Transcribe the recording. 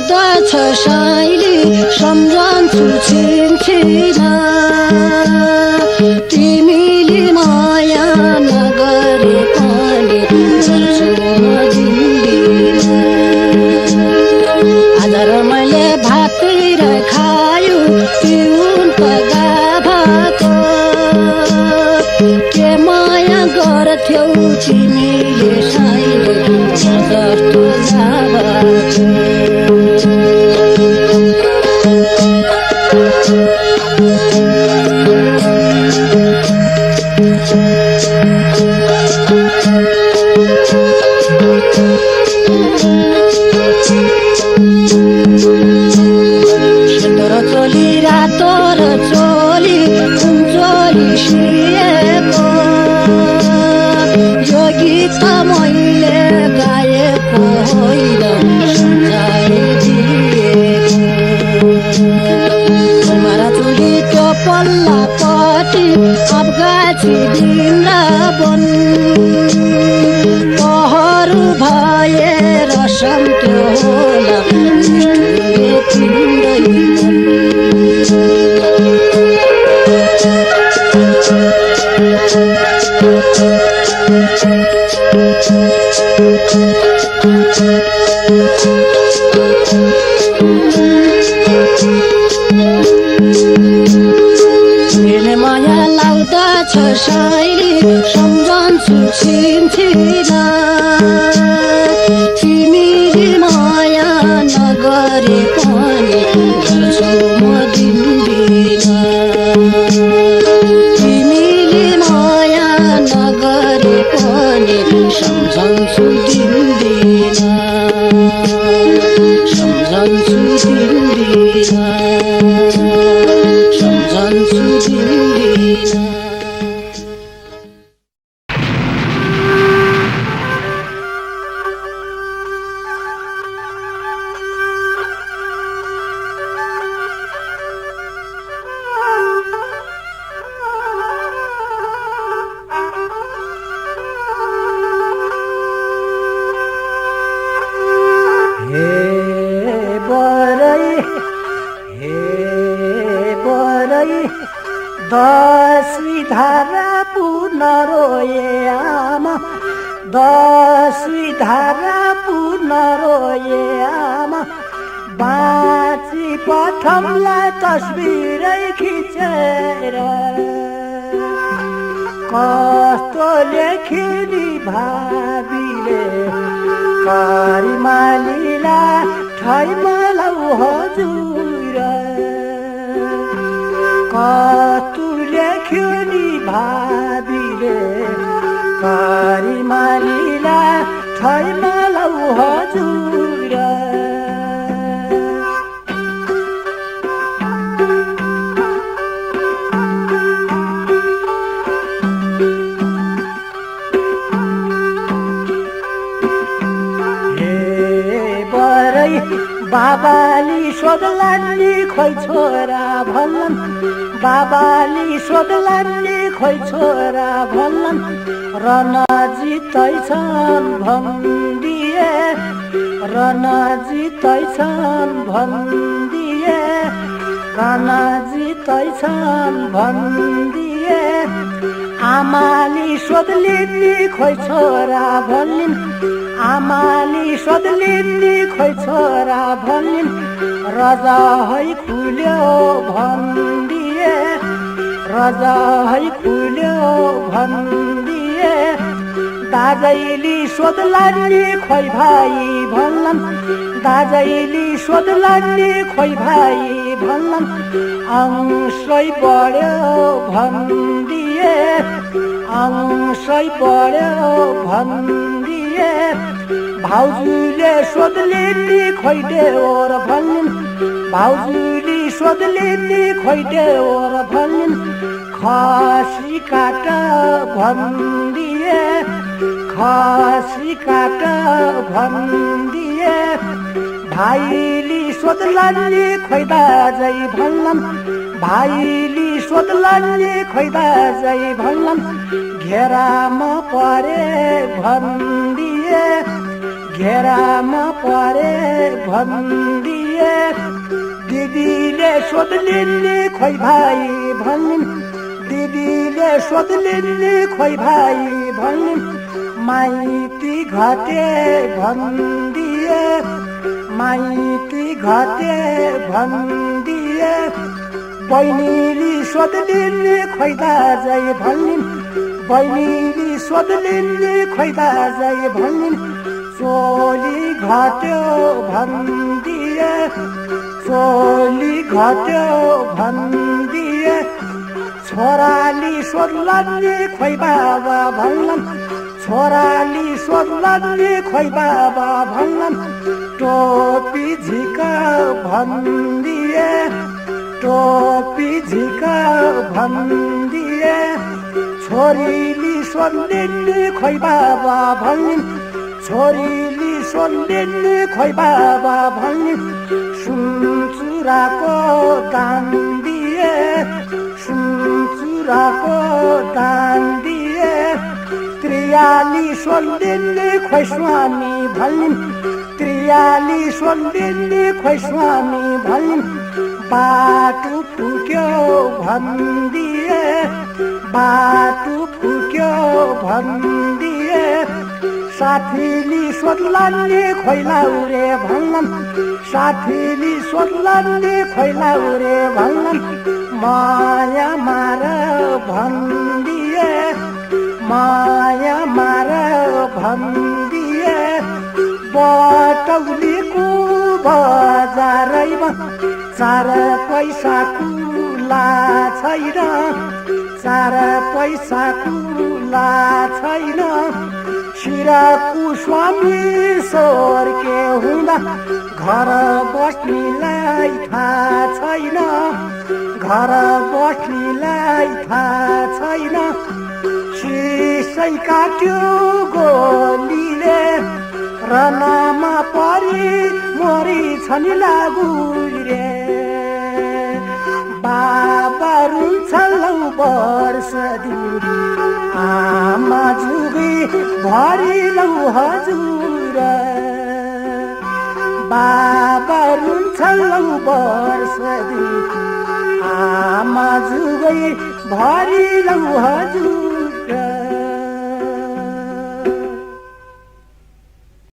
लाउँदछ साइली सम्झन्छु छिनछिन तिमीले माया नगरे पनि गर्छु म दिनदिन आज मैले भातिर खायो पिउन पगा भाको के माया गर्थ्यौ तिमीले साइली जस्तो जाबाको सेतो चोली रातो र चोली चोली सिएको यो गीत मैले गाएको होइन सम्झाइदिएको चोली त्यो पल्लापट्टि अफगाची दिन बन पहरु भएर सम्त्यो होला निष्ठुरले किन्दैनन् तिमीले माया लाउँदछ साइली सम्झन्छु छिनछिन तिमीले माया नगरे पनि गर्छु म दिनदिन तिमीले माया नगरे पनि सम्झन्छु दिनदिन सम्झन्छु दिनदिन सम्झन्छु दिनदिन दसवीं धारा पूर्ण रोए आमा दसवीं धारा पूर्ण रोए आमा बाँची पठमलाई तस्बिरै खिचेर कस्तो लेखिनी भाबीले करिमालीला ठैमलौ हजुर कस्तो लेख्यो नि भाबीले करिमालीला ठैमलौ हजुर बाबाली सोध्लान् नि खोइ छोरा भन्छन् बाबाली सोध्लान् नि खोइ छोरा भन्छन् रन जितैछन् भन्दिए रन जितैछन् भन्दिए रन जितैछन् भन्दिए आमाली सोध्लिन् नि खोइ छोरा भनिन् आमाली सोध्लिन् नि खोइ छोरा भनिन् रजा है खुल्यो भन्दिए रजा है खुल्यो भन्दिए दाजैली सोध्लान् नि खोइ भाइ भन्लान् दाजैली सोध्लान् नि खोइ भाइ भन्लान् अंशै बढ्यो भन्दिए अंशै बढ्यो भन्दिए भाउजूले सोध्लिन् नि खोइ देवर भनिन् भाउजूले सोध्लिन् नि खोइ देवर भनिन् खसी काट भन्दिए खसी काट भन्दिए भाइली सोध्लान् नि खोइ दाजै भन्लान् भाइली सोध्लान् नि खोइ दाजै भन्लान् घेरामा परे भन्दिए घेरामा परे भन्दिए दिदीले सोध्लिन् खोइ भाइ भनिन् दिदीले सोध्लिन् खोइ भाइ भनिन् माइती घटे भन्दिए माइती घटे भन्दिए बहिनीले सोध्लिन् खोइ दाजै भनिन् बहिनीले सोध्लिन् खोइ दाजै भनिन् चोली घट्यो भन्दिए चोली घट्यो भन्दिए छोराली सोध्लान् खोइ बाबा भन्लान् छोराली सोध्लान् खोइ बाबा भन्लान् टोपी झिका भन्दिए टोपी झिका भन्दिए छोरीली सोध्लिन् खोइ बाबा भनिन् छोरीली सोध्लिन् खोइ बाबा भनिन् सुनचुराको दान दिए सुनचुराको दान दिए त्रियाली सोध्लिन् खोइ स्वामी भनिन् त्रियाली सोध्लिन् खोइ स्वामी भनिन् बाटो फुक्यो भन्दिए बाटो फुक्यो भन्दिए साथीले सोध्लान् खोइ लाउरे भन्लान् साथीले सोध्लान् खोइ लाउरे भन्लान् माया मार भन्दिए माया मार भन्दिए बटौलीको बजारैमा 4 पैसा कुला छैन 4 पैसा कुला छैन शिरको स्वामी स्वर्गे हुँदा घर बस्नेलाई थाहा छैन घर बस्नेलाई थाहा छैन सिसै काट्यो गोलीले रनमा परी मरी छन् लागुरे बाबा रुन्छ लौ वर्ष दिउरी आमा जुगी भरि लौ हजुर बाबा रुन्छ लौ वर्ष दिउरी आमा जुगी भरि लौ हजुर